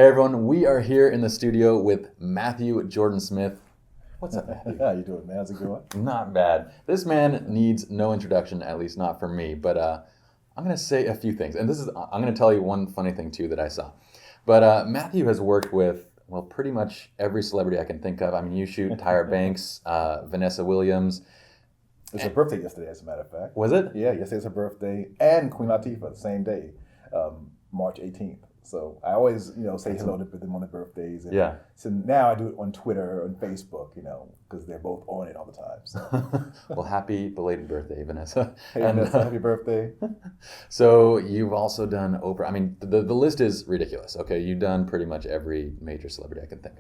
Hey everyone, we are here in the studio with Matthew Jordan Smith. What's up, Matthew? How you doing, man? How's it going? Not bad. This man needs no introduction, at least not from me, but I'm going to say a few things. And I'm going to tell you one funny thing too that I saw. But Matthew has worked with, well, pretty much every celebrity I can think of. I mean, you shoot Tyra Banks, Vanessa Williams. It was her birthday yesterday, as a matter of fact. Was it? Yeah, yesterday's her birthday, and Queen Latifah the same day, March 18th. So I always, say hello to them on their birthdays. And Yeah. So now I do it on Twitter and Facebook, because they're both on it all the time. So. Well, happy belated birthday, Vanessa. Hey, Vanessa, happy birthday. So you've also done Oprah. I mean, the list is ridiculous. Okay, you've done pretty much every major celebrity I can think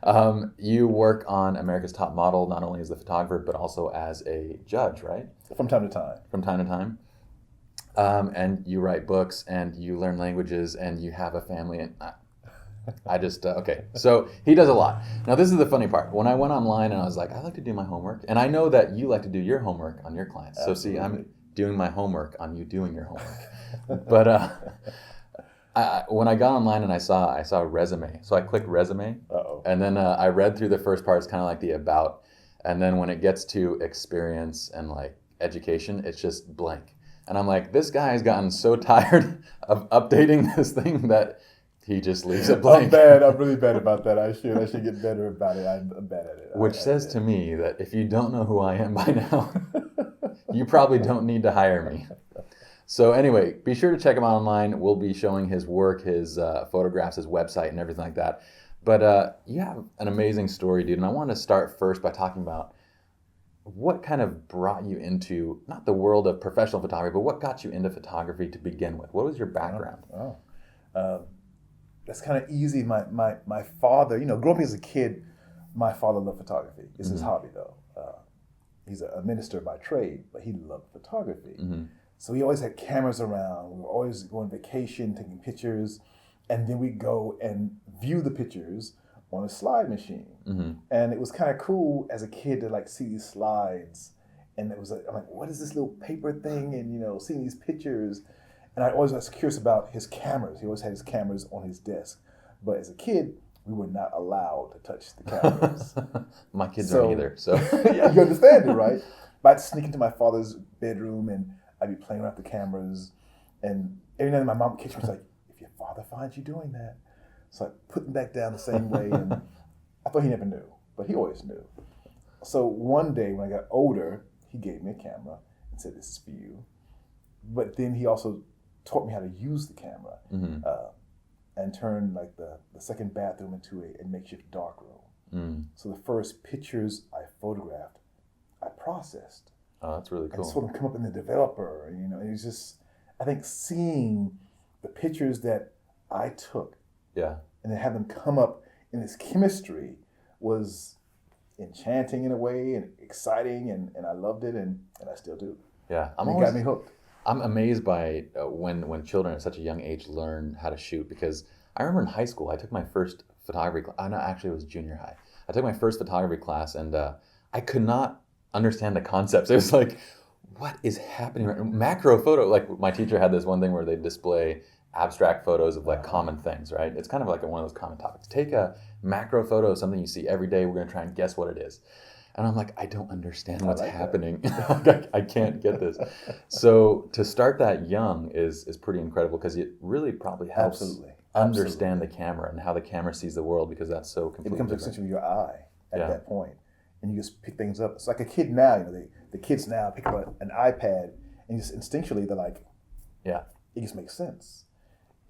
of. You work on America's Top Model, not only as the photographer, but also as a judge, right? From time to time. From time to time. And you write books, and you learn languages, and you have a family. And I just, okay. So he does a lot. Now, this is the funny part. When I went online and I was like, I like to do my homework. And I know that you like to do your homework on your clients. So see, I'm doing my homework on you doing your homework. But when I got online and I saw a resume. So I clicked resume. Uh-oh. And then I read through the first part. It's kind of like the about. And then when it gets to experience and like education, it's just blank. And I'm like, this guy has gotten so tired of updating this thing that he just leaves it blank. I'm bad. I'm really bad about that. I should get better about it. I'm bad at it. Which says to me that if you don't know who I am by now, you probably don't need to hire me. So anyway, be sure to check him out online. We'll be showing his work, his photographs, his website, and everything like that. But you have an amazing story, dude. And I want to start first by talking about what kind of brought you into, not the world of professional photography, but what got you into photography to begin with? What was your background? That's kind of easy. My father, growing up as a kid, my father loved photography. It's his hobby, though. He's a minister by trade, but he loved photography. Mm-hmm. So he always had cameras around. We were always going on vacation, taking pictures, and then we'd go and view the pictures on a slide machine. Mm-hmm. And it was kind of cool as a kid to see these slides. And it was I'm like, what is this little paper thing? And, seeing these pictures. And I always was curious about his cameras. He always had his cameras on his desk. But as a kid, we were not allowed to touch the cameras. My kids aren't either. So yeah, you understand it, right? But I'd sneak into my father's bedroom and I'd be playing around with the cameras. And every night my mom would catch me, was like, if your father finds you doing that. So I put them back down the same way, and I thought he never knew, but he always knew. So one day when I got older, he gave me a camera and said, "This is for you." But then he also taught me how to use the camera and turn the second bathroom into a makeshift darkroom. Mm. So the first pictures I photographed, I processed. Oh, that's really cool. And sort of come up in the developer, and it was just, I think seeing the pictures that I took. Yeah. And then have them come up in this chemistry was enchanting in a way and exciting, and I loved it, and I still do. Yeah. It got me hooked. I'm amazed by when children at such a young age learn how to shoot, because I remember in high school, I took my first photography class. Actually, it was junior high. I took my first photography class, and I could not understand the concepts. It was like, what is happening? Macro photo, my teacher had this one thing where they display abstract photos of common things, right? It's kind of like one of those common topics. Take a macro photo of something you see every day. We're going to try and guess what it is. And I'm like, I don't understand what's happening. I can't get this. So to start that young is pretty incredible, because it really probably helps understand the camera and how the camera sees the world, because that's so completely different. It becomes an extension of your eye at that point. And you just pick things up. It's like a kid now, the kids now pick up an iPad and just instinctually they're like, yeah, it just makes sense.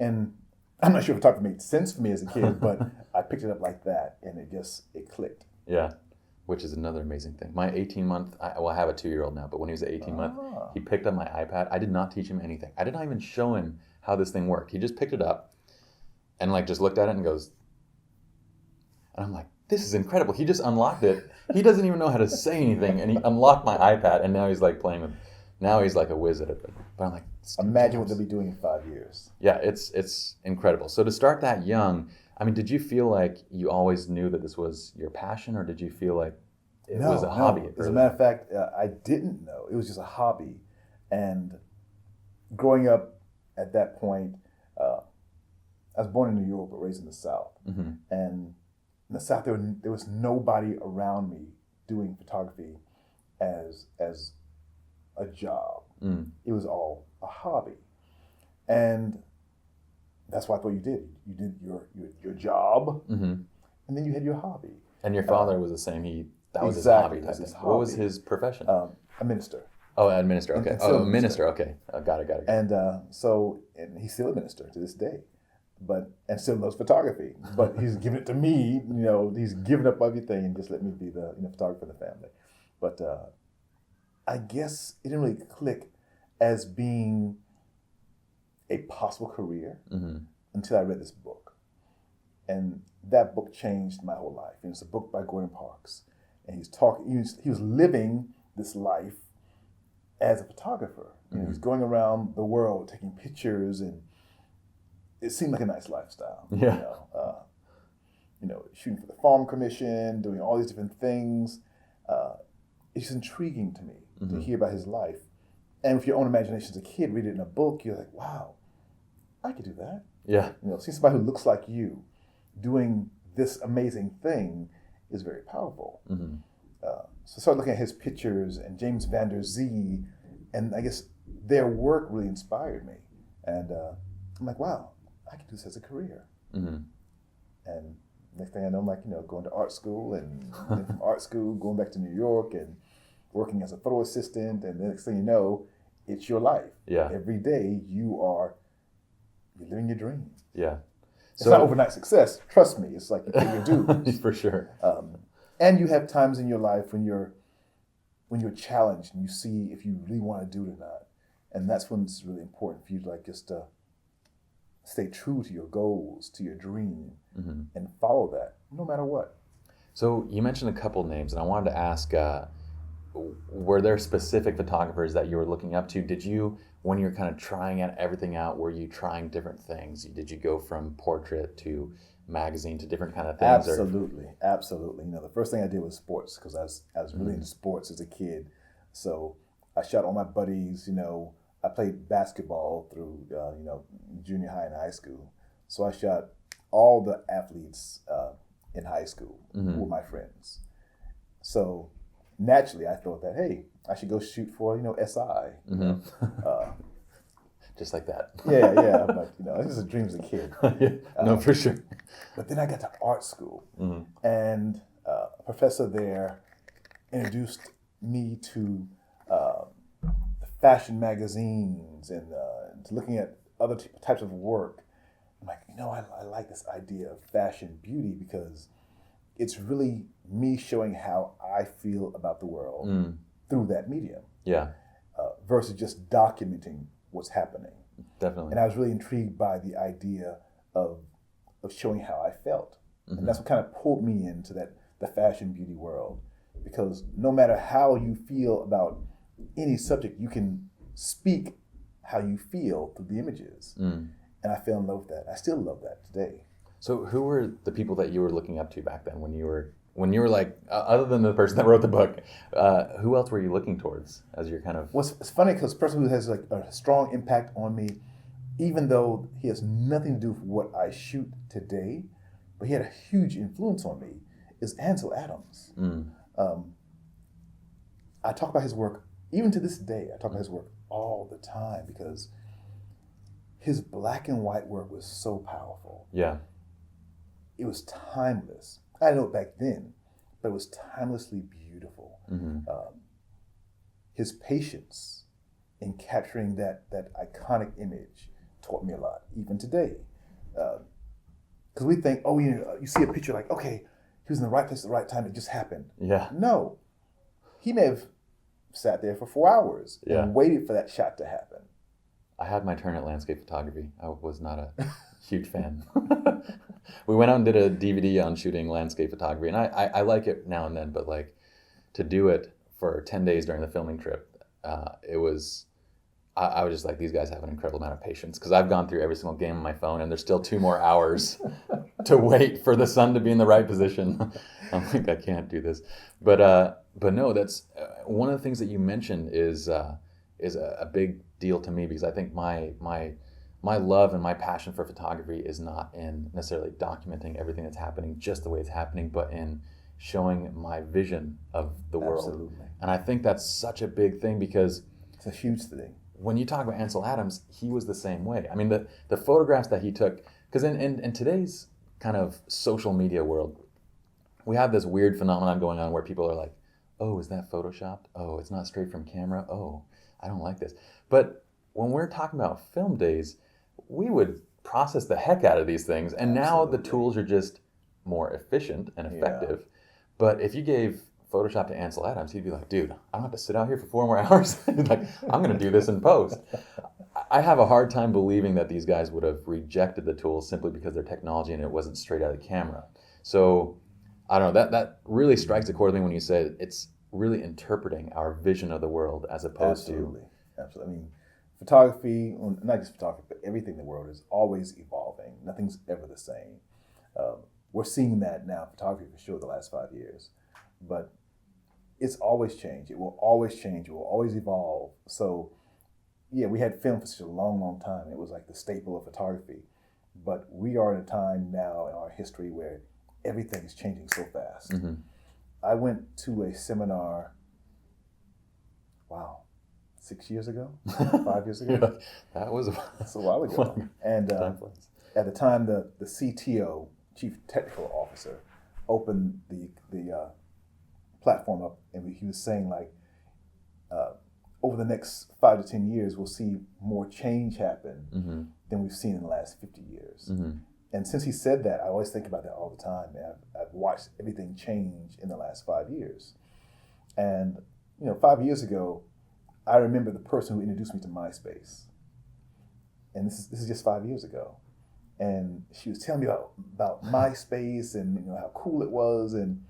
And I'm not sure if photography made sense for me as a kid, but I picked it up like that, and it clicked. Yeah, which is another amazing thing. My 18-month, I have a 2-year-old now, but when he was 18-month, he picked up my iPad. I did not teach him anything. I did not even show him how this thing worked. He just picked it up and just looked at it and goes, and I'm like, this is incredible. He just unlocked it. He doesn't even know how to say anything, and he unlocked my iPad, and now he's playing with. Now he's like a whiz at it. But I'm like, imagine what they'll be doing in 5 years. Yeah, it's incredible. So to start that young, I mean, did you feel like you always knew that this was your passion, or did you feel like it was a hobby? As a matter of fact, I didn't know. It was just a hobby. And growing up at that point, I was born in New York, but raised in the South. Mm-hmm. And in the South, there was nobody around me doing photography as a job. It was all a hobby. And that's what I thought you did. You did your job, and then you had your hobby. And your father was the same. That was exactly, his hobby type his thing. hobby. What was his profession? A minister. Oh, a minister. Okay. And still a minister. Okay. Got it. And and he's still a minister to this day, and still loves photography. But he's given it to me. He's given up everything and just let me be the photographer of the family. But I guess it didn't really click as being a possible career until I read this book. And that book changed my whole life. And it's a book by Gordon Parks. And he was living this life as a photographer. He's going around the world taking pictures, and it seemed like a nice lifestyle. Yeah. Shooting for the Farm Commission, doing all these different things. It's just intriguing to me to hear about his life. And with your own imagination as a kid, read it in a book, you're like, wow, I could do that. Yeah. See somebody who looks like you doing this amazing thing is very powerful. So I started looking at his pictures and James Van Der Zee, and I guess their work really inspired me. And I'm like, wow, I could do this as a career. And next thing I know, I'm like, going to art school, and then from art school, going back to New York and working as a photo assistant. And the next thing you know, it's your life. Yeah. Every day you're living your dream. Yeah. It's not overnight success. Trust me. It's like you pay your dues. For sure. And you have times in your life when you're challenged and you see if you really want to do it or not. And that's when it's really important for you to just stay true to your goals, to your dream, and follow that no matter what. So you mentioned a couple names, and I wanted to ask, were there specific photographers that you were looking up to? Did you, when you're kind of trying everything out, were you trying different things? Did you go from portrait to magazine to different kind of things? Absolutely. The first thing I did was sports, because I was really into sports as a kid. So I shot all my buddies. I played basketball through junior high and high school. So I shot all the athletes in high school who were my friends. So naturally, I thought that, hey, I should go shoot for SI. Just like that. Yeah. I'm like, this is a dream as a kid. No, for sure. But then I got to art school, and a professor there introduced me to the fashion magazines and to looking at other types of work. I'm like, I like this idea of fashion beauty because it's really me showing how I feel about the world through that medium. Yeah. Versus just documenting what's happening. Definitely. And I was really intrigued by the idea of showing how I felt. And that's what kind of pulled me into the fashion beauty world. Because no matter how you feel about any subject, you can speak how you feel through the images. And I fell in love with that. I still love that today. So who were the people that you were looking up to back then when you were like, other than the person that wrote the book, who else were you looking towards as you're kind of... Well, it's funny because the person who has like a strong impact on me, even though he has nothing to do with what I shoot today, but he had a huge influence on me, is Ansel Adams. I talk about his work, even to this day, I talk about his work all the time because his black and white work was so powerful. Yeah. It was timeless. I didn't know it back then, but it was timelessly beautiful. His patience in capturing that iconic image taught me a lot, even today. Because we think, you see a picture like, okay, he was in the right place at the right time, it just happened. Yeah. No. He may have sat there for 4 hours and waited for that shot to happen. I had my turn at landscape photography. I was not a huge fan. We went out and did a DVD on shooting landscape photography, and I like it now and then, but like to do it for 10 days during the filming trip, I was just like, these guys have an incredible amount of patience, because I've gone through every single game on my phone, and there's still 2 more hours to wait for the sun to be in the right position. I'm like, I can't do this. But no, that's one of the things that you mentioned is a big deal to me, because I think my my love and my passion for photography is not in necessarily documenting everything that's happening just the way it's happening, but in showing my vision of the world. Absolutely. And I think that's such a big thing, because it's a huge thing. When you talk about Ansel Adams, he was the same way. I mean, the photographs that he took, because in today's kind of social media world, we have this weird phenomenon going on where people are like, oh, is that photoshopped? Oh, it's not straight from camera. Oh, I don't like this. But when we're talking about film days, we would process the heck out of these things. And now the tools are just more efficient and effective. Yeah. But if you gave Photoshop to Ansel Adams, he'd be like, dude, I don't have to sit out here for 4 more hours. Like, I'm going to do this in post. I have a hard time believing that these guys would have rejected the tools simply because their technology and it wasn't straight out of the camera. So I don't know, that really strikes a chord with me when you say it's really interpreting our vision of the world as opposed to... Absolutely. I mean, photography, not just photography, but everything in the world is always evolving. Nothing's ever the same. We're seeing that now, photography for sure, the last 5 years. But it's always changed. It will always change. It will always evolve. So, yeah, we had film for such a long, long time. It was like the staple of photography. But we are in a time now in our history where everything is changing so fast. Mm-hmm. I went to a seminar, 6 years ago, 5 years ago. That was that's a while ago. And at the time, the CTO, Chief Technical Officer, opened the platform up, and he was saying, like, over the next 5 to 10 years, we'll see more change happen mm-hmm. than we've seen in the last 50 years. Mm-hmm. And since he said that, I always think about that all the time. And I've watched everything change in the last 5 years. And, 5 years ago, I remember the person who introduced me to MySpace. And this is just 5 years ago. And she was telling me about MySpace and how cool it was. And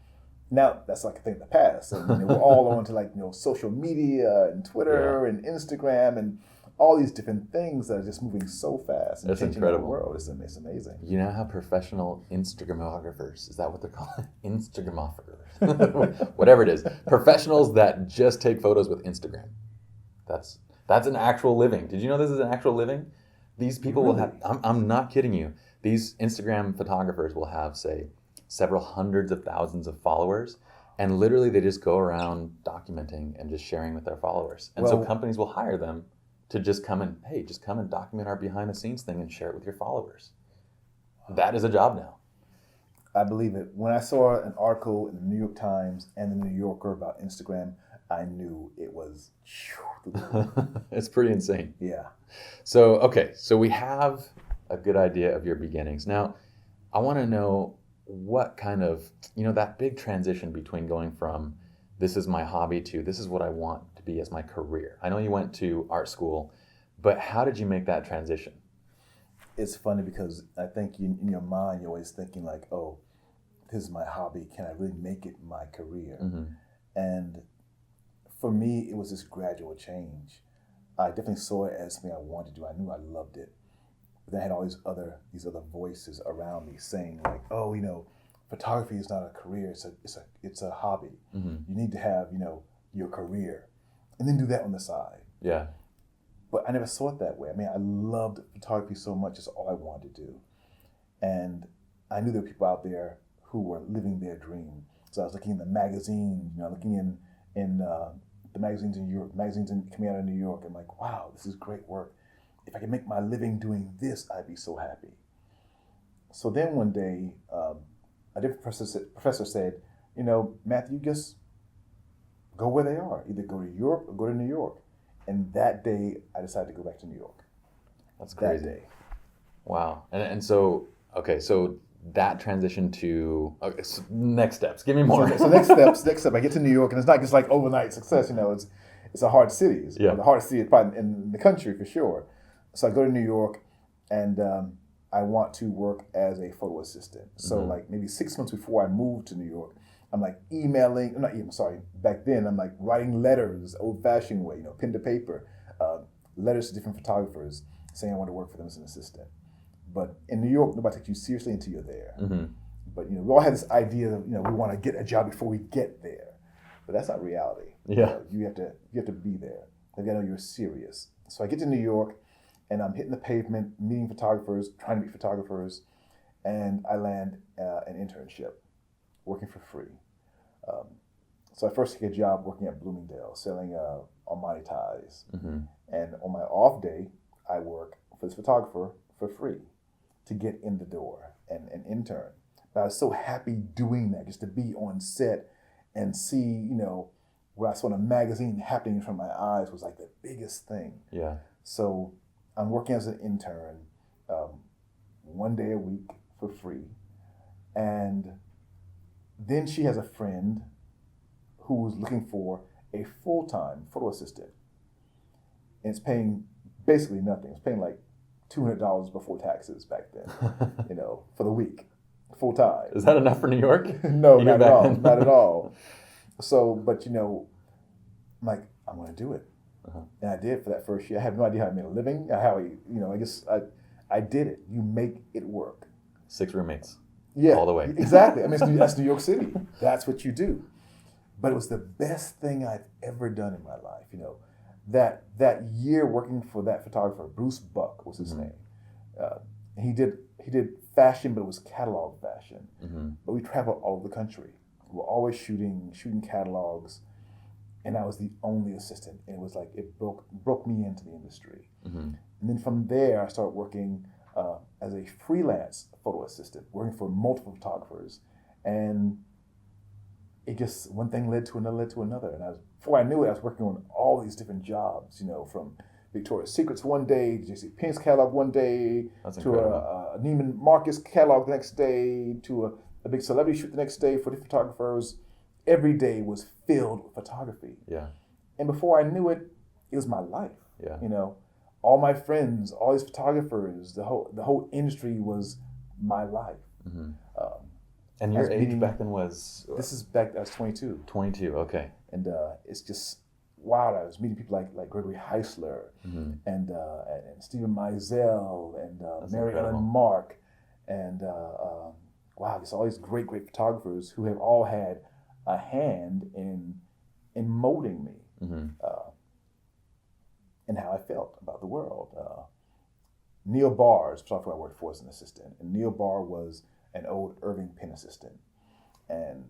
now that's like a thing of the past. And we're all on to social media and Twitter and Instagram and all these different things that are just moving so fast and changing the world. It's amazing. You know how professional Instagramographers, is that what they're called? Instagramographers. Whatever it is. Professionals that just take photos with Instagram. That's an actual living. Did you know this is an actual living? These people will have, I'm not kidding you, these Instagram photographers will have, say, several hundreds of thousands of followers, and literally they just go around documenting and just sharing with their followers. And so companies will hire them to just come and document our behind the scenes thing and share it with your followers. That is a job now. I believe it. When I saw an article in the New York Times and the New Yorker about Instagram, I knew it was... It's pretty insane. Yeah. So we have a good idea of your beginnings. Now, I want to know what kind of, that big transition between going from this is my hobby to this is what I want to be as my career. I know you went to art school, but how did you make that transition? It's funny because I think in your mind, you're always thinking like, oh, this is my hobby. Can I really make it my career? Mm-hmm. And for me, it was this gradual change. I definitely saw it as something I wanted to do. I knew I loved it. But then I had all these other voices around me saying like, oh, photography is not a career. It's a hobby. Mm-hmm. You need to have, your career, and then do that on the side. Yeah. But I never saw it that way. I mean, I loved photography so much. It's all I wanted to do. And I knew there were people out there who were living their dream. So I was looking in the magazine, looking in the magazines in Europe, coming out of New York. I'm like, wow, this is great work. If I could make my living doing this, I'd be so happy. So then one day, a different professor said, Matthew, just go where they are. Either go to Europe or go to New York. And that day, I decided to go back to New York. That's crazy. That day. Wow. And so that transition to so next steps. Give me more. So next step. I get to New York, and it's not just like overnight success. It's a hard city. It's the hardest city probably in the country for sure. So I go to New York, and I want to work as a photo assistant. So mm-hmm. like maybe 6 months before I moved to New York, I'm like back then I'm like writing letters, old-fashioned way, pen to paper, letters to different photographers saying I want to work for them as an assistant. But in New York, nobody takes you seriously until you're there. Mm-hmm. But we all have this idea of we want to get a job before we get there, but that's not reality. Yeah, you have to be there. They got to know you're serious. So I get to New York, and I'm hitting the pavement, meeting photographers, trying to meet photographers, and I land an internship, working for free. So I first took a job working at Bloomingdale, selling Armani ties. And on my off day, I work for this photographer for free to get in the door and intern. But I was so happy doing that, just to be on set and see, what I saw in a magazine happening in front of my eyes was like the biggest thing. Yeah. So I'm working as an intern 1 day a week for free. And then she has a friend who's looking for a full-time photo assistant. And it's paying basically nothing. It's paying like $200 before taxes back then, for the week, full-time. Is that enough for New York? No, not at all. Not at all. So, but I'm like, I'm going to do it. And I did for that first year. I have no idea how I made a living, I guess I did it. You make it work. 6 roommates. Yeah, all the way. Exactly. I mean, that's New York City. That's what you do. But it was the best thing I've ever done in my life. That year working for that photographer, Bruce Buck was his name. He did fashion, but it was catalog fashion. But we traveled all over the country. We were always shooting catalogs, and I was the only assistant. And it was like it broke me into the industry. And then from there, I started working as a freelance photo assistant, working for multiple photographers, and it just one thing led to another. And before I knew it, I was working on all these different jobs. From Victoria's Secrets one day, to J.C. Penney's catalog one day, to a Neiman Marcus catalog the next day, to a big celebrity shoot the next day for the photographers. Every day was filled with photography. Yeah. And before I knew it, it was my life. Yeah. All my friends, all these photographers, the whole industry was my life. And your age back then was? This is back, I was 22. 22, okay. And it's just wild. I was meeting people like Gregory Heisler and Stephen Meisel and Mary Ellen Mark and just all these great photographers who have all had a hand in molding me and how I felt about the world. Neil Barr is the photographer I worked for as an assistant, and Neil Barr was an old Irving Penn assistant, and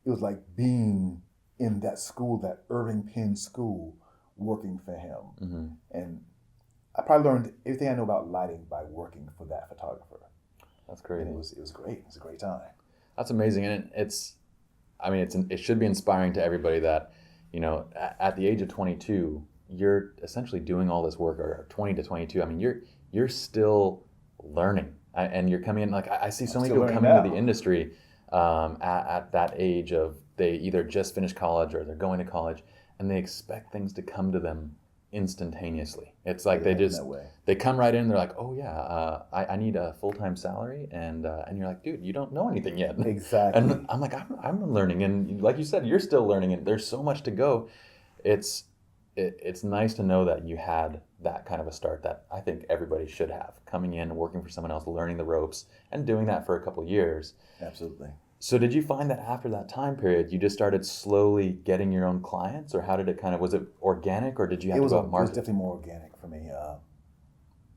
it was like being in that school, that Irving Penn school, working for him. And I probably learned everything I know about lighting by working for that photographer. That's great. And it was great. It was a great time. That's amazing, and it should be inspiring to everybody that at the age of 22, you're essentially doing all this work, or 20 to 22. I mean, you're still learning. And you're coming in, like I see so many people coming into the industry at that age of they either just finished college or they're going to college, and they expect things to come to them instantaneously. It's like they come right in, they're like, oh yeah, I need a full-time salary, and you're like, dude, you don't know anything yet. Exactly. And I'm like, I'm learning, and like you said, you're still learning, and there's so much to go. It's nice to know that you had that kind of a start that I think everybody should have, coming in, working for someone else, learning the ropes, and doing that for a couple of years. Absolutely. So did you find that after that time period, you just started slowly getting your own clients, or how did it was it organic, or did you have to go out market? It was definitely more organic for me.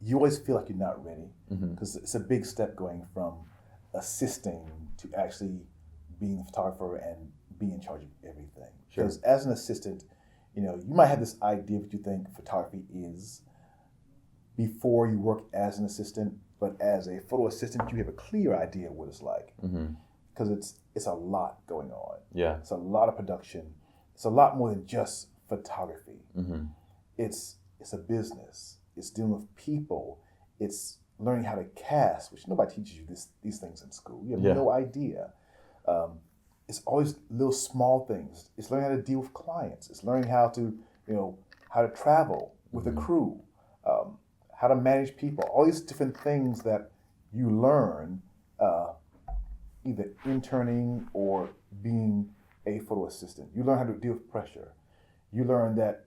You always feel like you're not ready, because it's a big step going from assisting to actually being the photographer and being in charge of everything. Sure. Because as an assistant, you might have this idea of what you think photography is before you work as an assistant, but as a photo assistant, you have a clear idea of what it's like. Because it's a lot going on. Yeah. It's a lot of production. It's a lot more than just photography. It's a business. It's dealing with people. It's learning how to cast, which nobody teaches you these things in school. You have no idea. It's always little small things. It's learning how to deal with clients. It's learning how to, how to travel with a crew, how to manage people. All these different things that you learn either interning or being a photo assistant. You learn how to deal with pressure. You learn that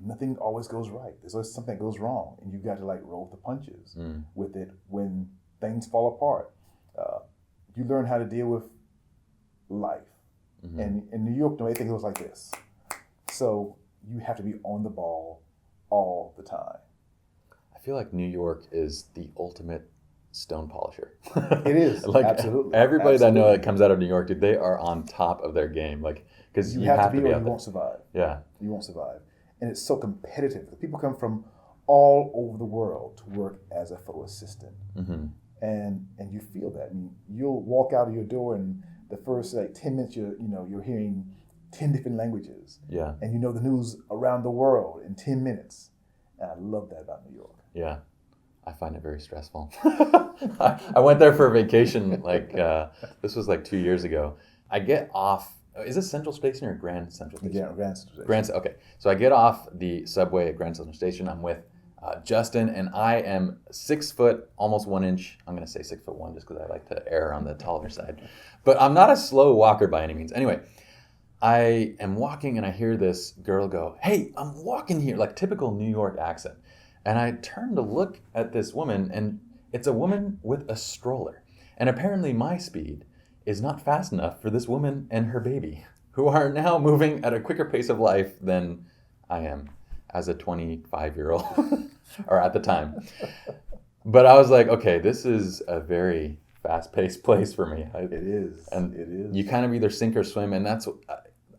nothing always goes right. There's always something that goes wrong, and you got to roll with the punches with it when things fall apart. You learn how to deal with life. And in New York, everything goes like this. So you have to be on the ball all the time. feel like New York is the ultimate stone polisher. It is. Like Absolutely. everybody that I know Absolutely. that comes out of New York, dude, they are on top of their game. Like, because You you have have to be be or out you there. won't survive. Yeah. You won't survive. And it's so competitive. The people come from all over the world to work as a photo assistant. Mm-hmm. And you feel that. I mean, you'll walk out of your door and the first like 10 minutes you're hearing 10 different languages. Yeah. And you know the news around the world in 10 minutes. And I love that about New York. Yeah. I find it very stressful. I went there for a vacation, like, this was like 2 years ago. I get off, is this Central Station or Grand Central Station? Yeah, Grand Central Station. Grand, okay. So I get off the subway at Grand Central Station. I'm with Justin, and I am 6 foot, almost 1 inch. I'm going to say 6'1" just because I like to err on the taller side. But I'm not a slow walker by any means. Anyway, I am walking and I hear this girl go, "Hey, I'm walking here," like typical New York accent. And I turn to look at this woman, and it's a woman with a stroller. And apparently my speed is not fast enough for this woman and her baby, who are now moving at a quicker pace of life than I am as a 25-year-old, or at the time. But I was like, okay, this is a very fast-paced place for me. It is. And it is. you kind of either sink or swim, and that's,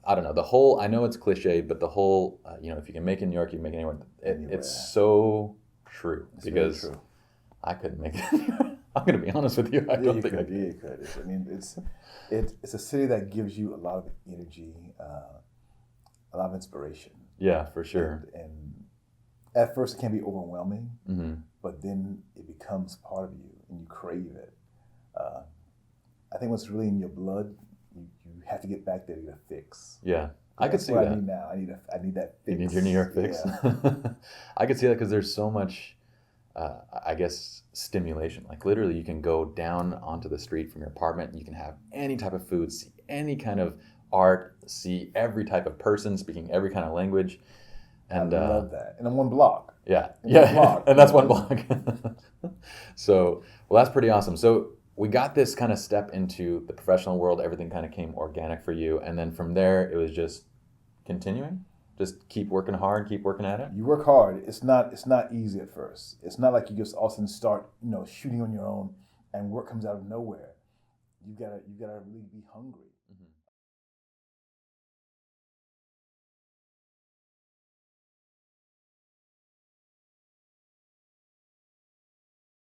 I don't know, the whole, I know it's cliche, but the whole, if you can make it in New York, you can make it anywhere. It's so true, It's because very true. I couldn't make it in New York. I'm going to be honest with you. I don't think I could. Yeah, you could. I mean, it's a city that gives you a lot of energy, a lot of inspiration. Yeah, for sure. And at first it can be overwhelming, Mm-hmm. but then it becomes part of you and you crave it. I think what's really in your blood, you have to get back there to get a fix. Yeah, I could see what that. I need now. I need that fix. You need your New York fix. Yeah. I could see that because there's so much, I guess, stimulation. Like literally, you can go down onto the street from your apartment. And you can have any type of food, see any kind of art, see every type of person speaking every kind of language. And I love that. And in one block. Yeah, In one block. and that's one block. So, well, that's pretty awesome. So we got this kind of step into the professional world. Everything kind of came organic for you, and then from there, it was just continuing. Just keep working hard, keep working at it. You work hard. It's not easy at first. It's not like you just all of a sudden start, shooting on your own and work comes out of nowhere. You gotta really be hungry. Mm-hmm.